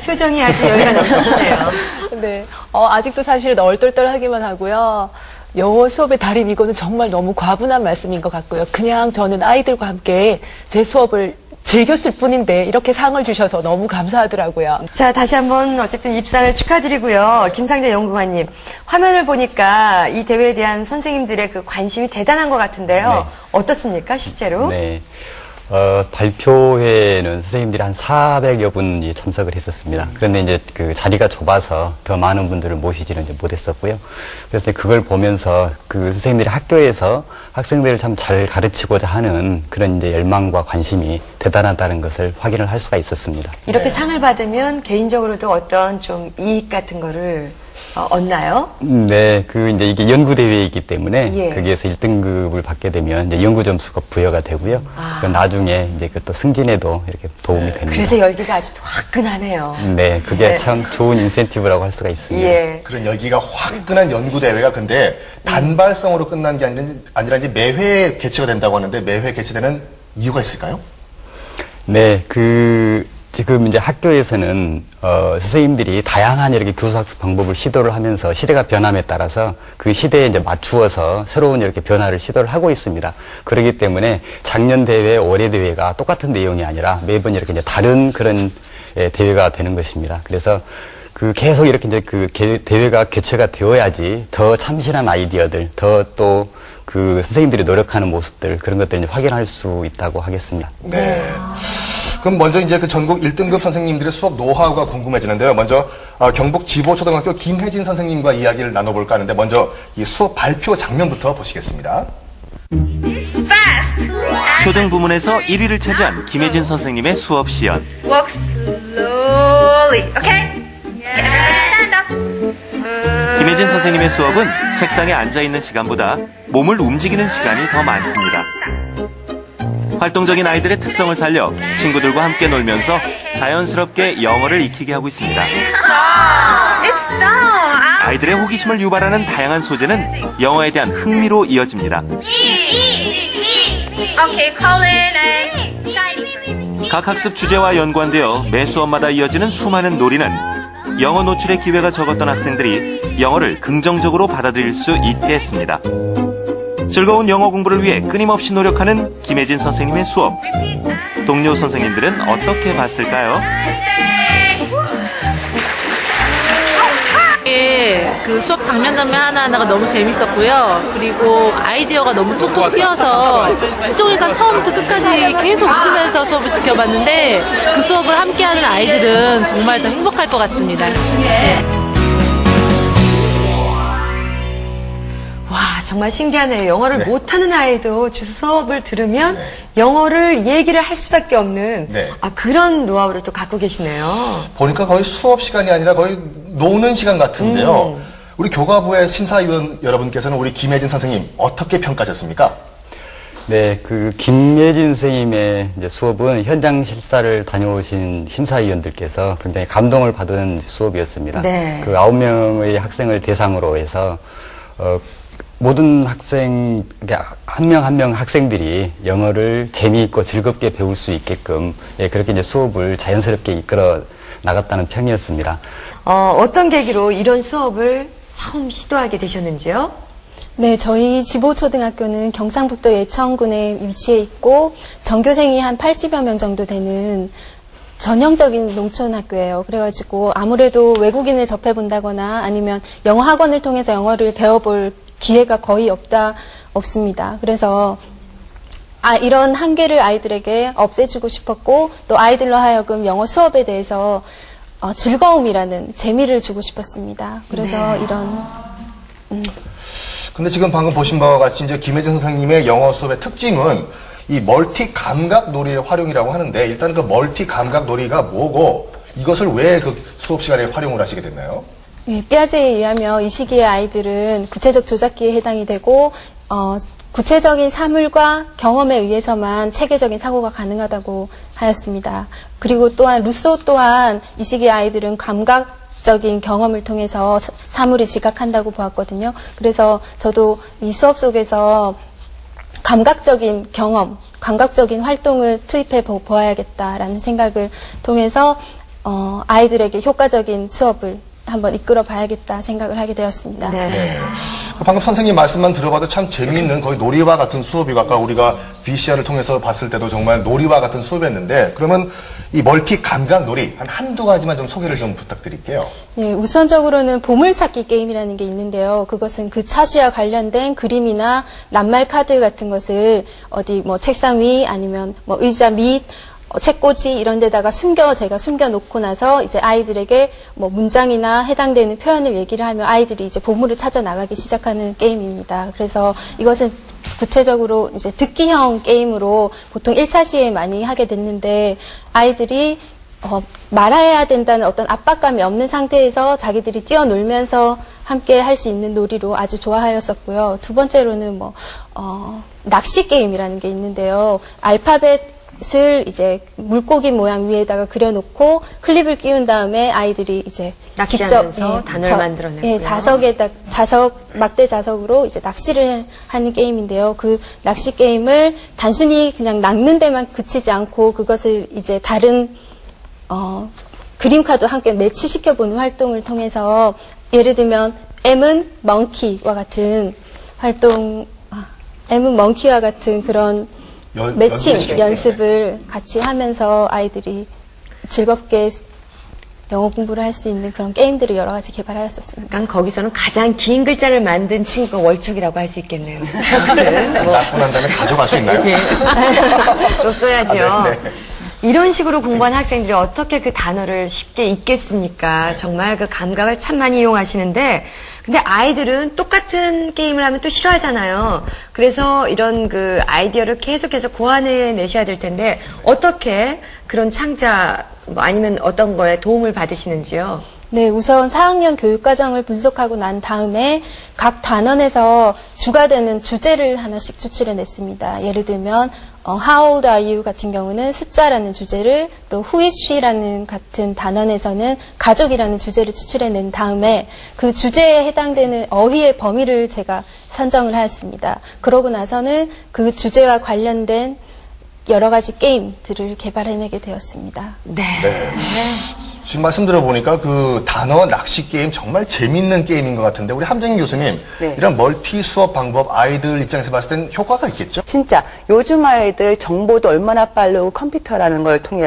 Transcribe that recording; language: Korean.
표정이 아주 여유가 넘치시네요. 네. 아직도 사실 얼떨떨하기만 하고요. 영어 수업의 달인 이거는 정말 너무 과분한 말씀인 것 같고요. 그냥 저는 아이들과 함께 제 수업을 즐겼을 뿐인데 이렇게 상을 주셔서 너무 감사하더라고요. 자, 다시 한번 어쨌든 입상을 축하드리고요. 김상재 연구관님, 화면을 보니까 이 대회에 대한 선생님들의 그 관심이 대단한 것 같은데요. 네. 어떻습니까, 실제로? 네. 발표회에는 선생님들이 한 400여 분이 참석을 했었습니다. 그런데 이제 그 자리가 좁아서 더 많은 분들을 모시지는 이제 못했었고요. 그래서 그걸 보면서 그 선생님들이 학교에서 학생들을 참 잘 가르치고자 하는 그런 이제 열망과 관심이 대단하다는 것을 확인을 할 수가 있었습니다. 이렇게 상을 받으면 개인적으로도 어떤 좀 이익 같은 거를 얻나요? 네, 이제 이게 연구대회이기 때문에 예. 거기에서 1등급을 받게 되면 이제 연구점수가 부여가 되고요. 나중에 이제 그 또 승진에도 이렇게 도움이 됩니다. 그래서 열기가 아주 화끈하네요. 네, 그게 네. 참 좋은 인센티브라고 할 수가 있습니다. 예. 그런 열기가 화끈한 연구대회가 근데 단발성으로 끝난 게 아니라 이제 매회 개최가 된다고 하는데 매회 개최되는 이유가 있을까요? 네, 지금 이제 학교에서는 선생님들이 다양한 이렇게 교수학습 방법을 시도를 하면서 시대가 변함에 따라서 그 시대에 이제 맞추어서 새로운 이렇게 변화를 시도를 하고 있습니다. 그렇기 때문에 작년 대회, 올해 대회가 똑같은 내용이 아니라 매번 이렇게 이제 다른 그런 대회가 되는 것입니다. 그래서 계속 이렇게 이제 대회가 개최가 되어야지 더 참신한 아이디어들, 더 또 선생님들이 노력하는 모습들, 그런 것들을 이제 확인할 수 있다고 하겠습니다. 네. 그럼 먼저 이제 그 전국 1등급 선생님들의 수업 노하우가 궁금해지는데요. 먼저 경북 지보초등학교 김혜진 선생님과 이야기를 나눠볼까 하는데 먼저 이 수업 발표 장면부터 보시겠습니다. 초등 부문에서 1위를 차지한 김혜진 선생님의 수업 시연. Walk slowly. Okay? Stand up. 김혜진 선생님의 수업은 책상에 앉아있는 시간보다 몸을 움직이는 시간이 더 많습니다. 활동적인 아이들의 특성을 살려 친구들과 함께 놀면서 자연스럽게 영어를 익히게 하고 있습니다. It's stop. 아이들의 호기심을 유발하는 다양한 소재는 영어에 대한 흥미로 이어집니다. Okay, Colin and Shiny. 각 학습 주제와 연관되어 매 수업마다 이어지는 수많은 놀이는 영어 노출의 기회가 적었던 학생들이 영어를 긍정적으로 받아들일 수 있게 했습니다. 즐거운 영어 공부를 위해 끊임없이 노력하는 김혜진 선생님의 수업. 동료 선생님들은 어떻게 봤을까요? 그 수업 장면 하나하나가 너무 재밌었고요. 그리고 아이디어가 너무 톡톡 튀어서 시종일관 처음부터 끝까지 계속 웃으면서 수업을 지켜봤는데 그 수업을 함께하는 아이들은 정말 더 행복할 것 같습니다. 네. 와, 정말 신기하네요. 영어를 네. 못하는 아이도 주스 수업을 들으면 영어를 얘기를 할 수밖에 없는 네. 그런 노하우를 또 갖고 계시네요. 보니까 거의 수업 시간이 아니라 거의 노는 시간 같은데요. 우리 교과부의 심사위원 여러분께서는 우리 김혜진 선생님 어떻게 평가하셨습니까? 네, 김예진 선생님의 이제 수업은 현장 실사를 다녀오신 심사위원들께서 굉장히 감동을 받은 수업이었습니다. 네. 9명의 학생을 대상으로 해서, 모든 학생, 한 명 한 명 학생들이 영어를 재미있고 즐겁게 배울 수 있게끔, 그렇게 이제 수업을 자연스럽게 이끌어 나갔다는 평이었습니다. 어떤 계기로 이런 수업을 처음 시도하게 되셨는지요? 네, 저희 지보초등학교는 경상북도 예천군에 위치해 있고 전교생이 한 80여 명 정도 되는 전형적인 농촌 학교예요. 그래가지고 아무래도 외국인을 접해본다거나 아니면 영어 학원을 통해서 영어를 배워볼 기회가 거의 없습니다. 그래서 이런 한계를 아이들에게 없애주고 싶었고 또 아이들로 하여금 영어 수업에 대해서 즐거움이라는 재미를 주고 싶었습니다. 그래서 이런 근데 지금 방금 보신 바와 같이 이제 김혜진 선생님의 영어 수업의 특징은 이 멀티 감각 놀이의 활용이라고 하는데 일단 그 멀티 감각 놀이가 뭐고 이것을 왜 그 수업 시간에 활용을 하시게 됐나요? 네, 피아제에 의하면 이 시기의 아이들은 구체적 조작기에 해당이 되고 구체적인 사물과 경험에 의해서만 체계적인 사고가 가능하다고 하였습니다. 그리고 또한 루소 또한 이 시기의 아이들은 감각적인 경험을 통해서 사물을 지각한다고 보았거든요. 그래서 저도 이 수업 속에서 감각적인 경험, 감각적인 활동을 투입해 보아야겠다라는 생각을 통해서 아이들에게 효과적인 수업을 한번 이끌어 봐야겠다 생각을 하게 되었습니다. 네. 방금 선생님 말씀만 들어봐도 참 재미있는 거의 놀이와 같은 수업이고 아까 우리가 VCR을 통해서 봤을 때도 정말 놀이와 같은 수업이었는데 그러면 이 멀티 감각 놀이 한두 가지만 좀 소개를 좀 부탁드릴게요. 예, 우선적으로는 보물찾기 게임이라는 게 있는데요. 그것은 그 차시와 관련된 그림이나 낱말 카드 같은 것을 어디 뭐 책상 위 아니면 뭐 의자 밑 책꽂이 이런 데다가 제가 숨겨놓고 나서 이제 아이들에게 뭐 문장이나 해당되는 표현을 얘기를 하면 아이들이 이제 보물을 찾아 나가기 시작하는 게임입니다. 그래서 이것은 구체적으로 이제 듣기형 게임으로 보통 1차 시에 많이 하게 됐는데 아이들이 말해야 된다는 어떤 압박감이 없는 상태에서 자기들이 뛰어놀면서 함께 할 수 있는 놀이로 아주 좋아하였었고요. 두 번째로는 낚시 게임이라는 게 있는데요. 알파벳을 이제 물고기 모양 위에다가 그려놓고 클립을 끼운 다음에 아이들이 이제 낚시하면서 단어를 만들어내고요. 막대 자석으로 이제 낚시를 하는 게임인데요. 그 낚시 게임을 단순히 그냥 낚는 데만 그치지 않고 그것을 이제 다른 그림카도 함께 매치시켜보는 활동을 통해서 예를 들면 M은 멍키와 같은 그런 매칭 연습을 같이 하면서 아이들이 즐겁게 영어 공부를 할 수 있는 그런 게임들을 여러 가지 개발하였었습니다. 그러니까 거기서는 가장 긴 글자를 만든 친구가 월척이라고 할 수 있겠네요. 아무튼 낳고 난 다음에 가져갈 수 있나요? 또 써야죠. 아, 네. 이런 식으로 공부한 학생들이 어떻게 그 단어를 쉽게 읽겠습니까? 정말 그 감각을 참 많이 이용하시는데, 근데 아이들은 똑같은 게임을 하면 또 싫어하잖아요. 그래서 이런 그 아이디어를 계속해서 고안해 내셔야 될 텐데, 어떻게 그런 창작, 아니면 어떤 거에 도움을 받으시는지요? 네, 우선 4학년 교육과정을 분석하고 난 다음에 각 단원에서 주가 되는 주제를 하나씩 추출해 냈습니다. 예를 들면 How old are you 같은 경우는 숫자라는 주제를 또 Who is she라는 같은 단원에서는 가족이라는 주제를 추출해 낸 다음에 그 주제에 해당되는 어휘의 범위를 제가 선정을 하였습니다. 그러고 나서는 그 주제와 관련된 여러 가지 게임들을 개발해내게 되었습니다. 네. 지금 말씀 들어보니까 그 단어 낚시 게임 정말 재밌는 게임인 것 같은데 우리 함정희 교수님 네. 이런 멀티 수업 방법 아이들 입장에서 봤을 땐 효과가 있겠죠? 진짜 요즘 아이들 정보도 얼마나 빠르고 컴퓨터라는 걸 통해